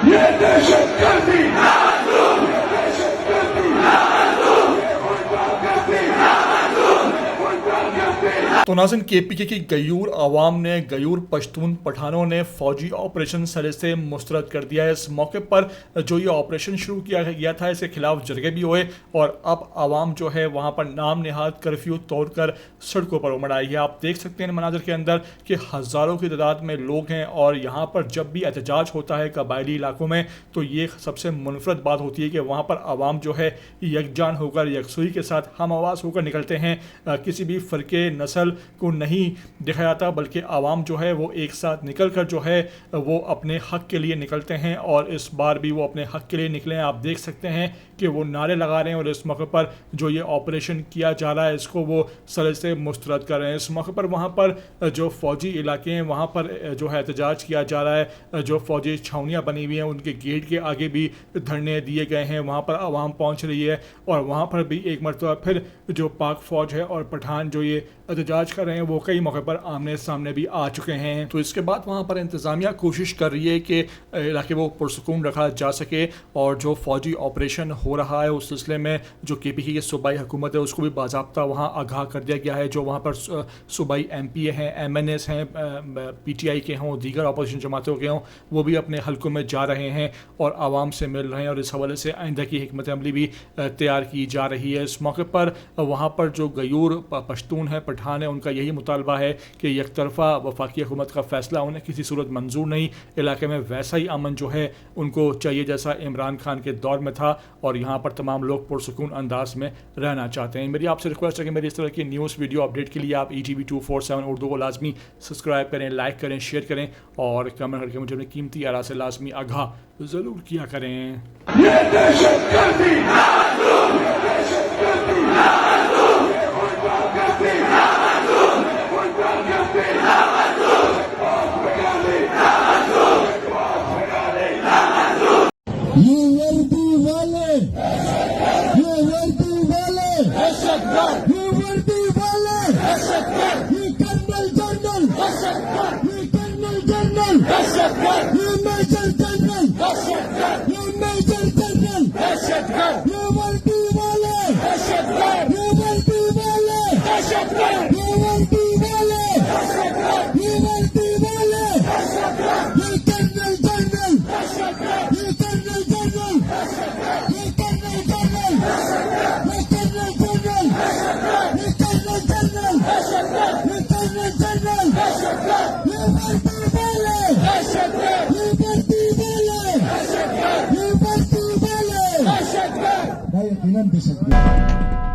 ये दहशतगर्दी तो नाज़रीन, केपीके की गयूर आवाम ने गयूर पश्तून पठानों ने फौजी ऑपरेशन सरे से मुस्तरद कर दिया है। इस मौके पर जो ये ऑपरेशन शुरू किया गया था, इसके खिलाफ जरगे भी हुए और अब आवाम जो है वहाँ पर नाम निहाद कर्फ्यू तोड़कर सड़कों पर उमड़ आई है। आप देख सकते हैं मनाजर के अंदर कि हज़ारों की तादाद में लोग हैं और यहाँ पर जब भी एहतजाज होता है कबायली इलाकों में तो ये सबसे मुनफरद बात होती है कि वहाँ पर आवाम जो है यकजान होकर यकसुई के साथ हम आवाज़ होकर निकलते हैं। किसी भी फ़र्क़े नस्ल को नहीं देखा जाता, बल्कि आवाम जो है वो एक साथ निकल कर जो है वो अपने हक़ के लिए निकलते हैं और इस बार भी वो अपने हक़ के लिए निकले हैं। आप देख सकते हैं कि वो नारे लगा रहे हैं और इस मौके पर जो ये ऑपरेशन किया जा रहा है इसको वो सरे से मुस्तरद कर रहे हैं। इस मौके पर वहाँ पर जो फ़ौजी इलाके हैं वहाँ पर जो है एहतजाज किया जा रहा है। जो फ़ौजी छावनियाँ बनी हुई हैं उनके गेट के आगे भी धरने दिए गए हैं। वहाँ पर आवाम पहुँच रही है और वहाँ पर भी एक मरतबा फिर जो पाक फ़ौज है और पठान जो ये एहतजाज कर रहे हैं वो कई मौके पर आमने सामने भी आ चुके हैं। तो इसके बाद वहाँ पर इंतज़ामिया कोशिश कर रही है कि इलाके वो पुरसुकून रखा जा सके और जो फ़ौजी ऑपरेशन हो रहा है उस सिलसिले में जो केपीके की सूबाई हुकूमत है उसको भी बाज़ाब्ता वहाँ आगाह कर दिया गया है। जो वहाँ पर सूबाई एमपीए हैं, एमएनएस हैं, पीटीआई के हों, दीगर अपोजिशन जमातों के हों, वो भी अपने हलकों में जा रहे हैं और आवाम से मिल रहे हैं और इस हवाले से आइंदा की हिकमत अमली भी तैयार की जा रही है। इस मौके पर वहाँ पर जो गयूर पश्तून है, पठान है, उनका यही मुतालबा है कि एक तरफ़ा वफाकी हुकूमत का फ़ैसला उन्हें किसी सूरत मंजूर नहीं। इलाके में वैसा ही अमन जो है उनको चाहिए जैसा इमरान खान के दौर में था और यहाँ पर तमाम लोग पुरसुकून अंदाज में रहना चाहते हैं। मेरी आपसे रिक्वेस्ट है कि मेरी इस तरह की न्यूज़ वीडियो अपडेट के लिए आप ETV 247 उर्दू को लाजमी सब्सक्राइब करें, लाइक करें, शेयर करें और कमेंट करके मुझे अपनी कीमती आरा से लाजमी आगाह ज़रूर किया करें। ये वर्दी वाले, ये वर्दी वाले, ये वर्दी वाले, ये कर्नल जनरल, ये कर्नल जनरल, ये मेजर जनरल, ये मेजर जनरल, ये वर्दी वाले, ये वर्दी वाले, ये वर्दी वाले, ये वर्दी वाले, ये कर्नल जनरल, ये कर्नल जनरल, ये कर्नल जनरल, ये कर्नल जनरल, ये कर्नल जनरल, ये कर्नल जनरल, ये वर्दी वाले, ये वर्दी वाले, ये वर्दी वाले, भाई यकीनन दहशतगर्द